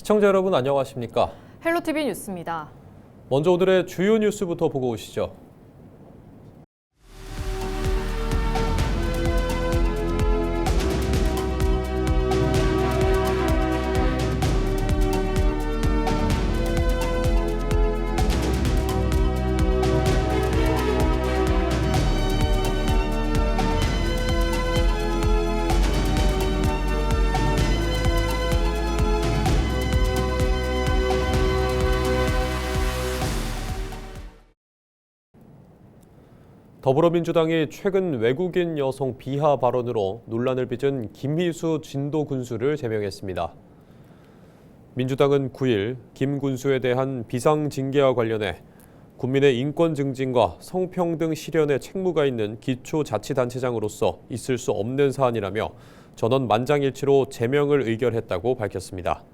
시청자 여러분 안녕하십니까? 헬로티비 뉴스입니다. 먼저 오늘의 주요 뉴스부터 보고 오시죠. 더불어민주당이 최근 외국인 여성 비하 발언으로 논란을 빚은 김희수 진도 군수를 제명했습니다. 민주당은 9일 김 군수에 대한 비상징계와 관련해 국민의 인권 증진과 성평등 실현에 책무가 있는 기초자치단체장으로서 있을 수 없는 사안이라며 전원 만장일치로 제명을 의결했다고 밝혔습니다.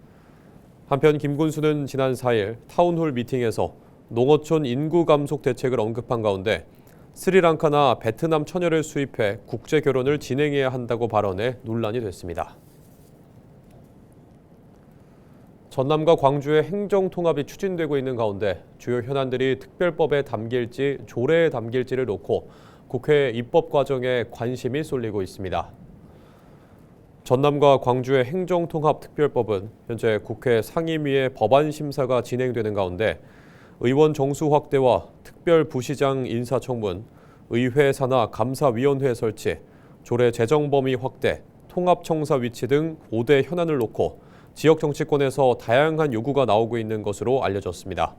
한편 김 군수는 지난 4일 타운홀 미팅에서 농어촌 인구 감속 대책을 언급한 가운데 스리랑카나 베트남 처녀를 수입해 국제 결혼을 진행해야 한다고 발언해 논란이 됐습니다. 전남과 광주의 행정 통합이 추진되고 있는 가운데 주요 현안들이 특별법에 담길지 조례에 담길지를 놓고 국회 입법 과정에 관심이 쏠리고 있습니다. 전남과 광주의 행정통합특별법은 현재 국회 상임위의 법안 심사가 진행되는 가운데 의원 정수 확대와 특별부시장 인사청문, 의회 산하 감사위원회 설치, 조례 제정 범위 확대, 통합청사 위치 등 5대 현안을 놓고 지역 정치권에서 다양한 요구가 나오고 있는 것으로 알려졌습니다.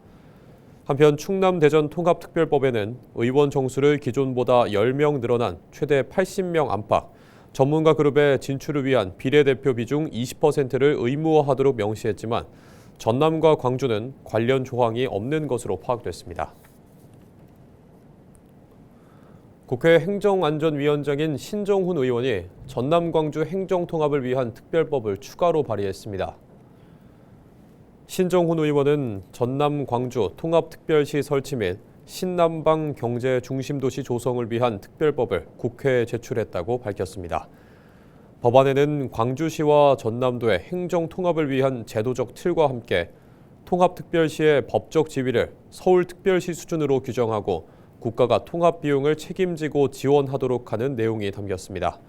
한편 충남 대전 통합특별법에는 의원 정수를 기존보다 10명 늘어난 최대 80명 안팎, 전문가 그룹의 진출을 위한 비례대표 비중 20%를 의무화하도록 명시했지만 전남과 광주는 관련 조항이 없는 것으로 파악됐습니다. 국회 행정안전위원장인 신정훈 의원이 전남 광주 행정통합을 위한 특별법을 추가로 발의했습니다. 신정훈 의원은 전남 광주 통합특별시 설치 및 신남방 경제 중심도시 조성을 위한 특별법을 국회에 제출했다고 밝혔습니다. 법안에는 광주시와 전남도의 행정통합을 위한 제도적 틀과 함께 통합특별시의 법적 지위를 서울특별시 수준으로 규정하고 국가가 통합 비용을 책임지고 지원하도록 하는 내용이 담겼습니다.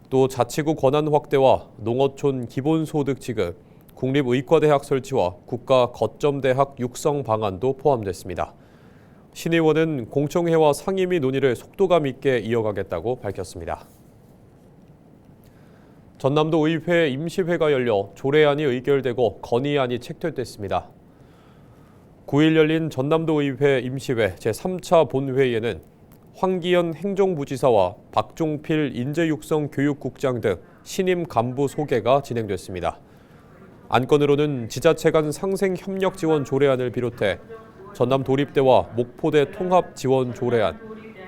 또 자치구 권한 확대와 농어촌 기본소득 지급, 국립의과대학 설치와 국가 거점대학 육성 방안도 포함됐습니다. 신 의원은 공청회와 상임위 논의를 속도감 있게 이어가겠다고 밝혔습니다. 전남도 의회 임시회가 열려 조례안이 의결되고 건의안이 채택됐습니다. 9일 열린 전남도 의회 임시회 제3차 본회의에는 황기현 행정부지사와 박종필 인재육성교육국장 등 신임 간부 소개가 진행됐습니다. 안건으로는 지자체 간 상생 협력 지원 조례안을 비롯해 전남 도립대와 목포대 통합 지원 조례안,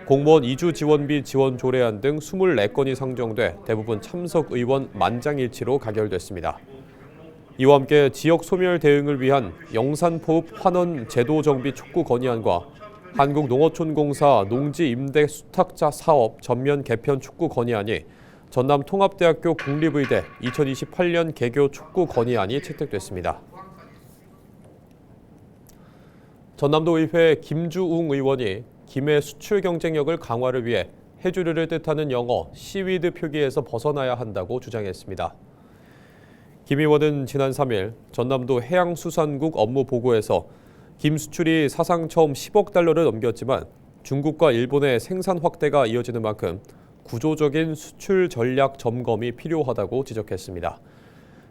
공무원 이주 지원비 지원 조례안 등 24건이 상정돼 대부분 참석 의원 만장일치로 가결됐습니다. 이와 함께 지역 소멸 대응을 위한 영산포읍 환원 제도 정비 촉구 건의안과 한국농어촌공사 농지 임대 수탁자 사업 전면 개편 촉구 건의안이 전남 통합대학교 국립의대 2028년 개교 촉구 건의안이 채택됐습니다. 전남도 의회 김주웅 의원이 김의 수출 경쟁력을 강화를 위해 해주류를 뜻하는 영어 시위드 표기에서 벗어나야 한다고 주장했습니다. 김 의원은 지난 3일 전남도 해양수산국 업무 보고에서 김 수출이 사상 처음 10억 달러를 넘겼지만 중국과 일본의 생산 확대가 이어지는 만큼 구조적인 수출 전략 점검이 필요하다고 지적했습니다.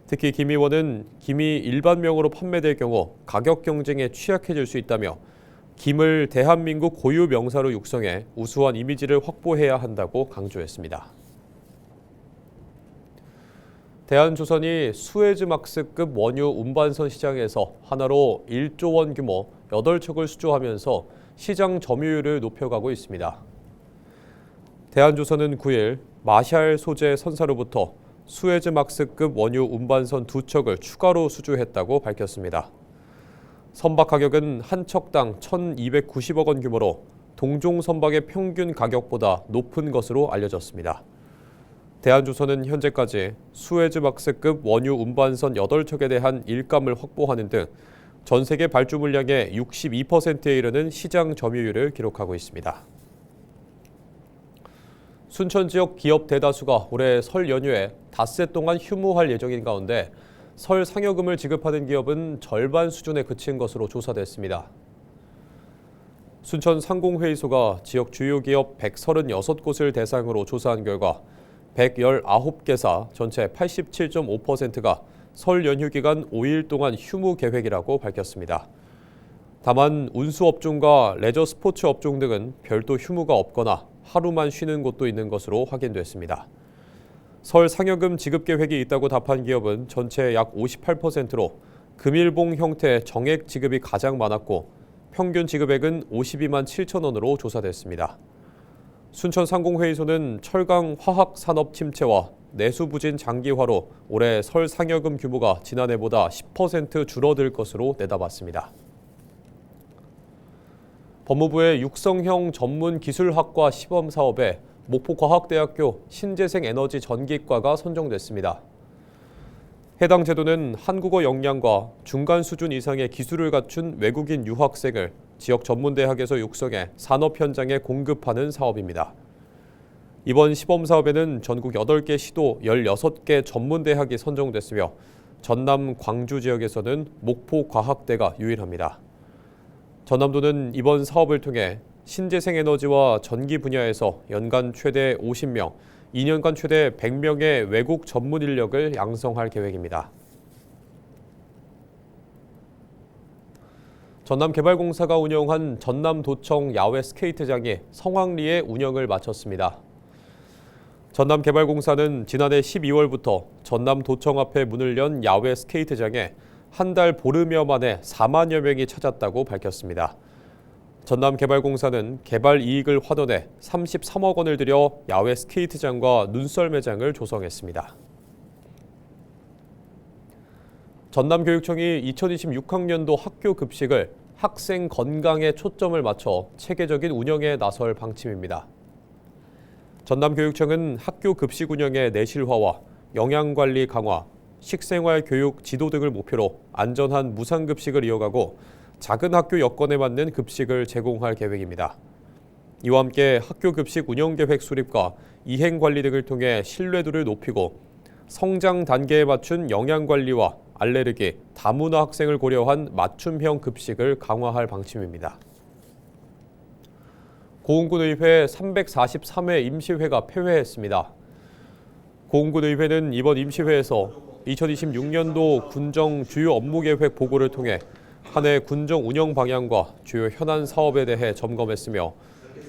특히 김 의원은 김이 일반명으로 판매될 경우 가격 경쟁에 취약해질 수 있다며 김을 대한민국 고유 명사로 육성해 우수한 이미지를 확보해야 한다고 강조했습니다. 대한조선이 수에즈막스급 원유 운반선 시장에서 하나로 1조 원 규모 8척을 수주하면서 시장 점유율을 높여가고 있습니다. 대한조선은 9일 마샬 소재 선사로부터 수에즈막스급 원유 운반선 2척을 추가로 수주했다고 밝혔습니다. 선박 가격은 한 척당 1,290억 원 규모로 동종 선박의 평균 가격보다 높은 것으로 알려졌습니다. 대한조선은 현재까지 수에즈막스급 원유 운반선 8척에 대한 일감을 확보하는 등 전 세계 발주 물량의 62%에 이르는 시장 점유율을 기록하고 있습니다. 순천 지역 기업 대다수가 올해 설 연휴에 닷새 동안 휴무할 예정인 가운데 설 상여금을 지급하는 기업은 절반 수준에 그친 것으로 조사됐습니다. 순천 상공회의소가 지역 주요 기업 136곳을 대상으로 조사한 결과 119개사 전체 87.5%가 설 연휴 기간 5일 동안 휴무 계획이라고 밝혔습니다. 다만 운수업종과 레저 스포츠 업종 등은 별도 휴무가 없거나 하루만 쉬는 곳도 있는 것으로 확인됐습니다. 설 상여금 지급 계획이 있다고 답한 기업은 전체 약 58%로 금일봉 형태 정액 지급이 가장 많았고 평균 지급액은 52만 7천 원으로 조사됐습니다. 순천 상공회의소는 철강 화학 산업 침체와 내수 부진 장기화로 올해 설 상여금 규모가 지난해보다 10% 줄어들 것으로 내다봤습니다. 법무부의 육성형 전문기술학과 시범사업에 목포과학대학교 신재생에너지 전기과가 선정됐습니다. 해당 제도는 한국어 역량과 중간 수준 이상의 기술을 갖춘 외국인 유학생을 지역 전문대학에서 육성해 산업 현장에 공급하는 사업입니다. 이번 시범사업에는 전국 8개 시도 16개 전문대학이 선정됐으며 전남 광주 지역에서는 목포과학대가 유일합니다. 전남도는 이번 사업을 통해 신재생에너지와 전기 분야에서 연간 최대 50명, 2년간 최대 100명의 외국 전문 인력을 양성할 계획입니다. 전남개발공사가 운영한 전남도청 야외 스케이트장이 성황리에 운영을 마쳤습니다. 전남개발공사는 지난해 12월부터 전남도청 앞에 문을 연 야외 스케이트장에 한 달 보름여 만에 4만여 명이 찾았다고 밝혔습니다. 전남개발공사는 개발 이익을 환원해 33억 원을 들여 야외 스케이트장과 눈썰매장을 조성했습니다. 전남교육청이 2026학년도 학교 급식을 학생 건강에 초점을 맞춰 체계적인 운영에 나설 방침입니다. 전남교육청은 학교 급식 운영의 내실화와 영양관리 강화, 식생활 교육 지도 등을 목표로 안전한 무상급식을 이어가고 작은 학교 여건에 맞는 급식을 제공할 계획입니다. 이와 함께 학교 급식 운영계획 수립과 이행관리 등을 통해 신뢰도를 높이고 성장 단계에 맞춘 영양관리와 알레르기, 다문화 학생을 고려한 맞춤형 급식을 강화할 방침입니다. 고흥군의회 343회 임시회가 폐회했습니다. 고흥군의회는 이번 임시회에서 2026년도 군정 주요 업무계획 보고를 통해 한 해 군정 운영 방향과 주요 현안 사업에 대해 점검했으며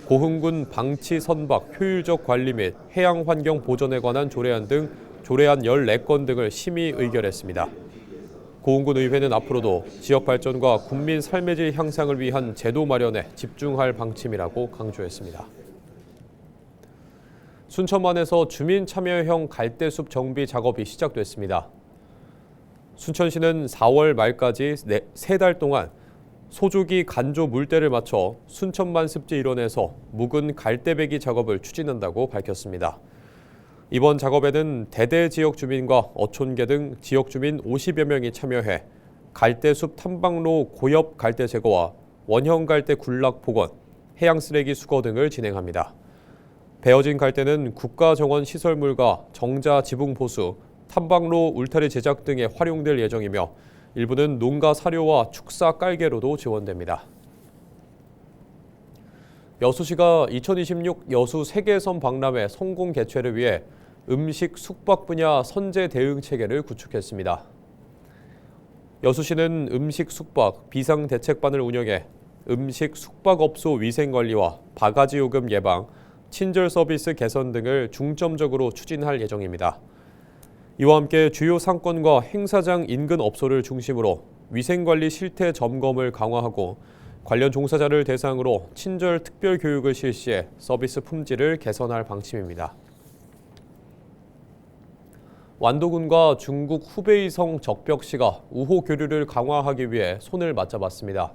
고흥군 방치 선박 효율적 관리 및 해양 환경 보전에 관한 조례안 등 조례안 14건 등을 심의 의결했습니다. 고흥군 의회는 앞으로도 지역 발전과 국민 삶의 질 향상을 위한 제도 마련에 집중할 방침이라고 강조했습니다. 순천만에서 주민 참여형 갈대숲 정비 작업이 시작됐습니다. 순천시는 4월 말까지 3달 동안 소주기 간조 물대를 맞춰 순천만 습지 일원에서 묵은 갈대배기 작업을 추진한다고 밝혔습니다. 이번 작업에는 대대 지역 주민과 어촌계 등 지역 주민 50여 명이 참여해 갈대숲 탐방로 고엽 갈대 제거와 원형 갈대 군락 복원, 해양 쓰레기 수거 등을 진행합니다. 베어진 갈대는 국가정원 시설물과 정자 지붕 보수, 탐방로 울타리 제작 등에 활용될 예정이며 일부는 농가 사료와 축사 깔개로도 지원됩니다. 여수시가 2026 여수 세계섬 박람회 성공 개최를 위해 음식 숙박 분야 선제 대응 체계를 구축했습니다. 여수시는 음식 숙박 비상 대책반을 운영해 음식 숙박업소 위생 관리와 바가지 요금 예방, 친절 서비스 개선 등을 중점적으로 추진할 예정입니다. 이와 함께 주요 상권과 행사장 인근 업소를 중심으로 위생관리 실태 점검을 강화하고 관련 종사자를 대상으로 친절 특별 교육을 실시해 서비스 품질을 개선할 방침입니다. 완도군과 중국 후베이성 적벽시가 우호 교류를 강화하기 위해 손을 맞잡았습니다.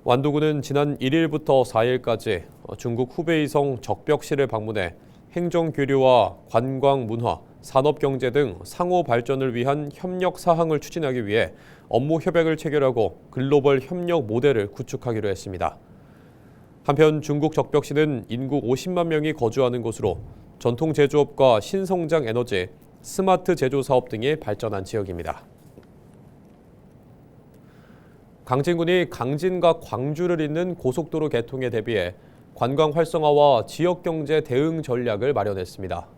완도군은 지난 1일부터 4일까지 중국 후베이성 적벽시를 방문해 행정교류와 관광, 문화, 산업경제 등 상호 발전을 위한 협력 사항을 추진하기 위해 업무 협약을 체결하고 글로벌 협력 모델을 구축하기로 했습니다. 한편 중국 적벽시는 인구 50만 명이 거주하는 곳으로 전통 제조업과 신성장 에너지, 스마트 제조 사업 등이 발전한 지역입니다. 강진군이 강진과 광주를 잇는 고속도로 개통에 대비해 관광 활성화와 지역경제 대응 전략을 마련했습니다.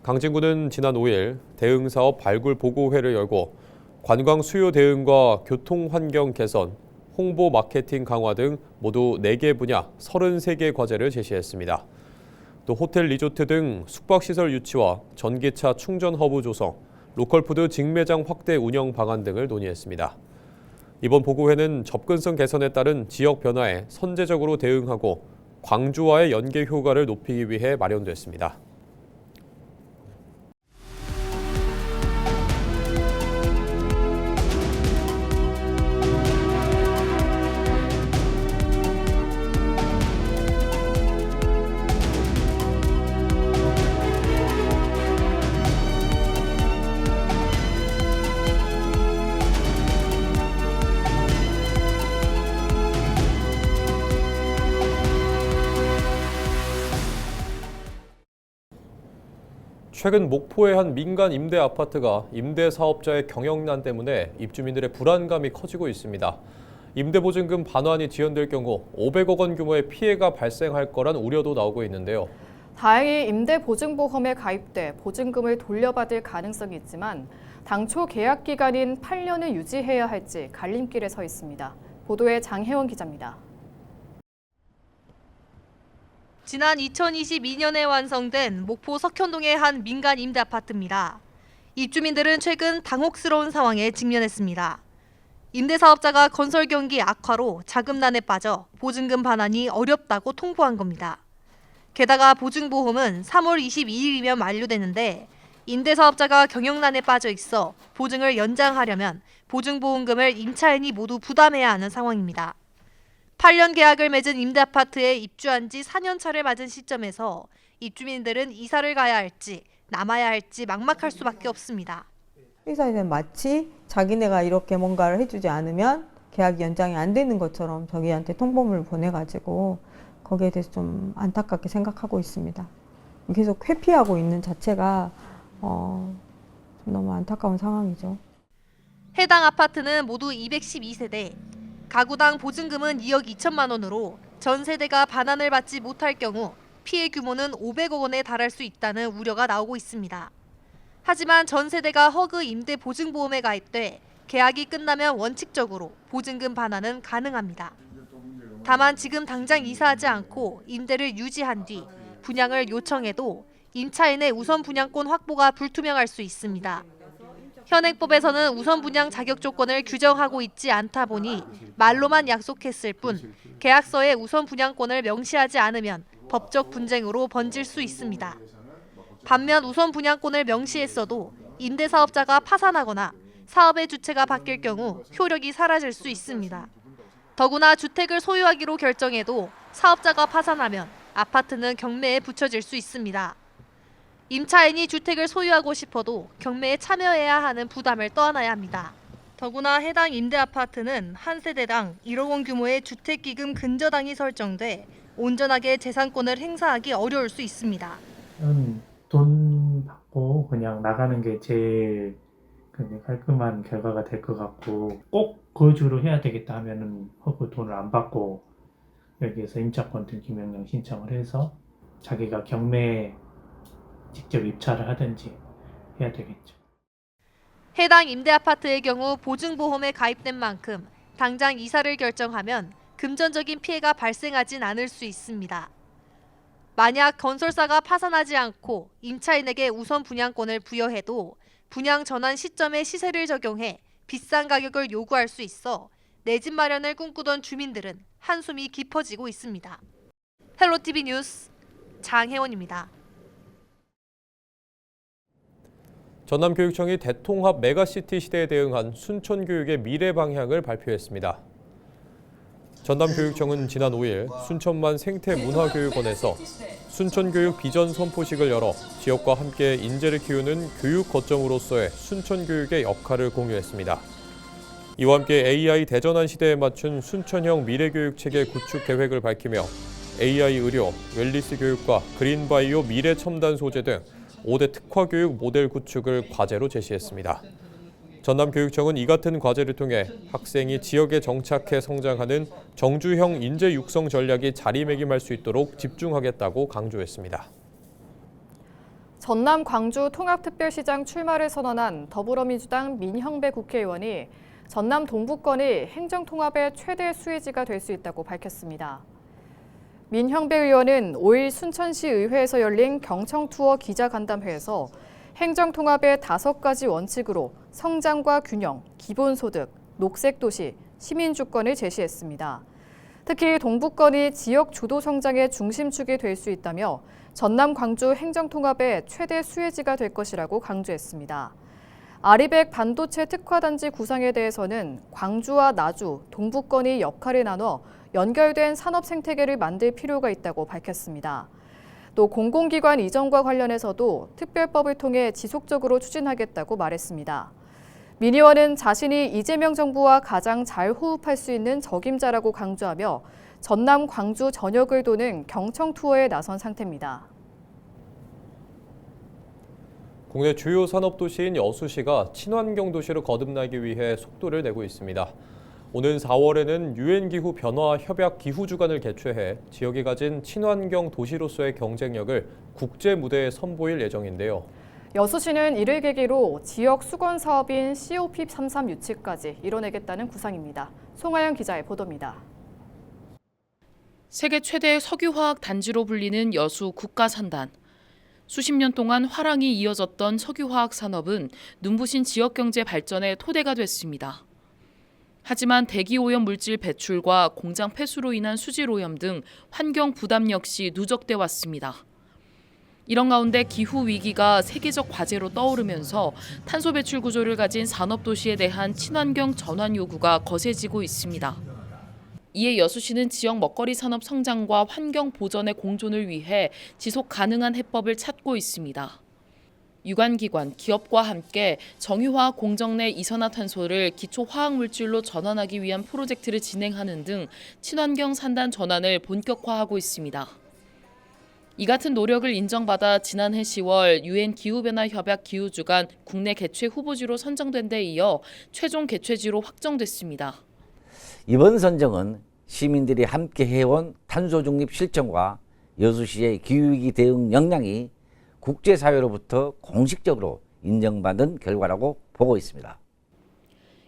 강진군은 지난 5일 대응사업 발굴 보고회를 열고 관광 수요 대응과 교통 환경 개선, 홍보 마케팅 강화 등 모두 4개 분야 33개 과제를 제시했습니다. 또 호텔 리조트 등 숙박시설 유치와 전기차 충전 허브 조성, 로컬푸드 직매장 확대 운영 방안 등을 논의했습니다. 이번 보고회는 접근성 개선에 따른 지역 변화에 선제적으로 대응하고 광주와의 연계 효과를 높이기 위해 마련됐습니다. 최근 목포의 한 민간 임대 아파트가 임대 사업자의 경영난 때문에 입주민들의 불안감이 커지고 있습니다. 임대보증금 반환이 지연될 경우 500억 원 규모의 피해가 발생할 거란 우려도 나오고 있는데요. 다행히 임대보증보험에 가입돼 보증금을 돌려받을 가능성이 있지만 당초 계약 기간인 8년을 유지해야 할지 갈림길에 서 있습니다. 보도에 장혜원 기자입니다. 지난 2022년에 완성된 목포 석현동의 한 민간 임대 아파트입니다. 입주민들은 최근 당혹스러운 상황에 직면했습니다. 임대사업자가 건설 경기 악화로 자금난에 빠져 보증금 반환이 어렵다고 통보한 겁니다. 게다가 보증보험은 3월 22일이면 만료되는데 임대사업자가 경영난에 빠져 있어 보증을 연장하려면 보증보험금을 임차인이 모두 부담해야 하는 상황입니다. 8년 계약을 맺은 임대아파트에 입주한 지 4년 차를 맞은 시점에서 입주민들은 이사를 가야 할지 남아야 할지 막막할 수밖에 없습니다. 회사에서는 마치 자기네가 이렇게 뭔가를 해주지 않으면 계약이 연장이 안 되는 것처럼 저희한테 통보문을 보내가지고 거기에 대해서 좀 안타깝게 생각하고 있습니다. 계속 회피하고 있는 자체가 좀 너무 안타까운 상황이죠. 해당 아파트는 모두 212세대, 가구당 보증금은 2억 2천만 원으로 전 세대가 반환을 받지 못할 경우 피해 규모는 500억 원에 달할 수 있다는 우려가 나오고 있습니다. 하지만 전 세대가 허그 임대 보증보험에 가입돼 계약이 끝나면 원칙적으로 보증금 반환은 가능합니다. 다만 지금 당장 이사하지 않고 임대를 유지한 뒤 분양을 요청해도 임차인의 우선 분양권 확보가 불투명할 수 있습니다. 현행법에서는 우선 분양 자격 조건을 규정하고 있지 않다 보니 말로만 약속했을 뿐 계약서에 우선 분양권을 명시하지 않으면 법적 분쟁으로 번질 수 있습니다. 반면 우선 분양권을 명시했어도 임대사업자가 파산하거나 사업의 주체가 바뀔 경우 효력이 사라질 수 있습니다. 더구나 주택을 소유하기로 결정해도 사업자가 파산하면 아파트는 경매에 붙여질 수 있습니다. 임차인이 주택을 소유하고 싶어도 경매에 참여해야 하는 부담을 떠안아야 합니다. 더구나 해당 임대 아파트는 한 세대당 1억 원 규모의 주택기금 근저당이 설정돼 온전하게 재산권을 행사하기 어려울 수 있습니다. 돈 받고 그냥 나가는 게 제일 깔끔한 결과가 될 것 같고, 꼭 거주로 해야 되겠다 하면은 허브 돈을 안 받고 여기에서 임차권 등기명령 신청을 해서 자기가 경매에 직접 입찰을 하든지 해야 되겠죠. 해당 임대 아파트의 경우 보증보험에 가입된 만큼 당장 이사를 결정하면 금전적인 피해가 발생하진 않을 수 있습니다. 만약 건설사가 파산하지 않고 임차인에게 우선 분양권을 부여해도 분양 전환 시점에 시세를 적용해 비싼 가격을 요구할 수 있어 내 집 마련을 꿈꾸던 주민들은 한숨이 깊어지고 있습니다. 헬로티비 뉴스 장혜원입니다. 전남교육청이 대통합 메가시티 시대에 대응한 순천교육의 미래 방향을 발표했습니다. 전남교육청은 지난 5일 순천만 생태문화교육원에서 순천교육 비전 선포식을 열어 지역과 함께 인재를 키우는 교육 거점으로서의 순천교육의 역할을 공유했습니다. 이와 함께 AI 대전환 시대에 맞춘 순천형 미래교육체계 구축 계획을 밝히며 AI 의료, 웰니스 교육과 그린바이오 미래 첨단 소재 등 5대 특화 교육 모델 구축을 과제로 제시했습니다. 전남교육청은 이 같은 과제를 통해 학생이 지역에 정착해 성장하는 정주형 인재 육성 전략이 자리매김할 수 있도록 집중하겠다고 강조했습니다. 전남 광주 통합특별시장 출마를 선언한 더불어민주당 민형배 국회의원이 전남 동부권이 행정통합의 최대 수혜지가 될 수 있다고 밝혔습니다. 민형배 의원은 5일 순천시 의회에서 열린 경청투어 기자간담회에서 행정통합의 5가지 원칙으로 성장과 균형, 기본소득, 녹색도시, 시민주권을 제시했습니다. 특히 동부권이 지역 주도 성장의 중심축이 될 수 있다며 전남 광주 행정통합의 최대 수혜지가 될 것이라고 강조했습니다. 아리백 반도체 특화단지 구상에 대해서는 광주와 나주, 동부권이 역할을 나눠 연결된 산업 생태계를 만들 필요가 있다고 밝혔습니다. 또 공공기관 이전과 관련해서도 특별법을 통해 지속적으로 추진하겠다고 말했습니다. 민 의원은 자신이 이재명 정부와 가장 잘 호흡할 수 있는 적임자라고 강조하며 전남, 광주 전역을 도는 경청 투어에 나선 상태입니다. 국내 주요 산업도시인 여수시가 친환경 도시로 거듭나기 위해 속도를 내고 있습니다. 오는 4월에는 유엔기후 변화 협약 기후주간을 개최해 지역이 가진 친환경 도시로서의 경쟁력을 국제 무대에 선보일 예정인데요. 여수시는 이를 계기로 지역 수건 사업인 COP33 유치까지 이뤄내겠다는 구상입니다. 송하영 기자의 보도입니다. 세계 최대 석유화학 단지로 불리는 여수 국가산단. 수십 년 동안 화랑이 이어졌던 석유화학 산업은 눈부신 지역경제 발전의 토대가 됐습니다. 하지만 대기오염 물질 배출과 공장 폐수로 인한 수질오염 등 환경 부담 역시 누적돼 왔습니다. 이런 가운데 기후위기가 세계적 과제로 떠오르면서 탄소 배출 구조를 가진 산업도시에 대한 친환경 전환 요구가 거세지고 있습니다. 이에 여수시는 지역 먹거리 산업 성장과 환경 보전의 공존을 위해 지속 가능한 해법을 찾고 있습니다. 유관기관, 기업과 함께 정유화학 공정 내 이산화탄소를 기초화학물질로 전환하기 위한 프로젝트를 진행하는 등 친환경 산단 전환을 본격화하고 있습니다. 이 같은 노력을 인정받아 지난해 10월 유엔 기후변화 협약 기후주간 국내 개최 후보지로 선정된 데 이어 최종 개최지로 확정됐습니다. 이번 선정은 시민들이 함께 해온 탄소 중립 실천과 여수시의 기후위기 대응 역량이 국제사회로부터 공식적으로 인정받은 결과라고 보고 있습니다.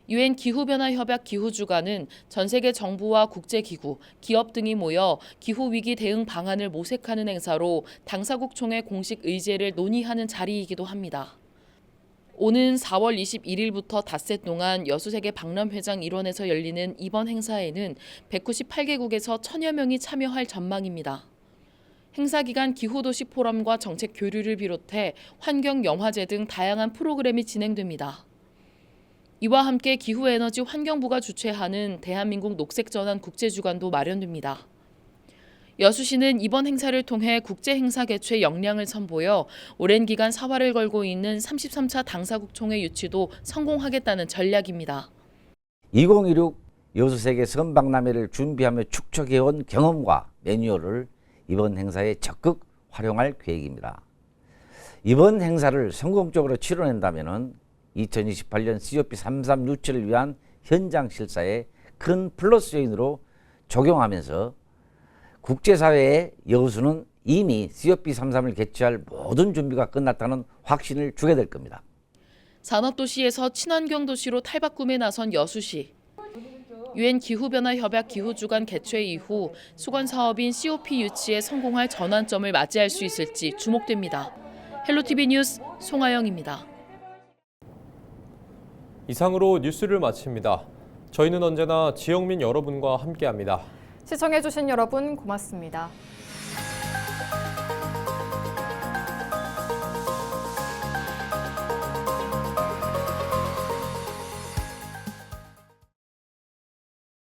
유엔 기후변화 협약 기후주간은 전 세계 정부와 국제기구, 기업 등이 모여 기후위기 대응 방안을 모색하는 행사로 당사국 총회 공식 의제를 논의하는 자리이기도 합니다. 오는 4월 21일부터 닷새 동안 여수세계 박람회장 일원에서 열리는 이번 행사에는 198개국에서 1000여 명이 참여할 전망입니다. 행사 기간 기후도시 포럼과 정책 교류를 비롯해 환경영화제 등 다양한 프로그램이 진행됩니다. 이와 함께 기후에너지 환경부가 주최하는 대한민국 녹색전환 국제주간도 마련됩니다. 여수시는 이번 행사를 통해 국제행사 개최 역량을 선보여 오랜 기간 사활을 걸고 있는 33차 당사국 총회 유치도 성공하겠다는 전략입니다. 2016 여수세계 선박람회를 준비하며 축적해온 경험과 매뉴얼을 이번 행사에 적극 활용할 계획입니다. 이번 행사를 성공적으로 치러낸다면 2028년 COP33 유치를 위한 현장 실사에 큰 플러스 요인으로 적용하면서 국제사회에 여수는 이미 COP33을 개최할 모든 준비가 끝났다는 확신을 주게 될 겁니다. 산업도시에서 친환경 도시로 탈바꿈에 나선 여수시. 유엔 기후변화 협약 기후주간 개최 이후 수건 사업인 COP 유치에 성공할 전환점을 맞이할 수 있을지 주목됩니다. 헬로티비 뉴스 송하영입니다. 이상으로 뉴스를 마칩니다. 저희는 언제나 지역민 여러분과 함께합니다. 시청해주신 여러분 고맙습니다.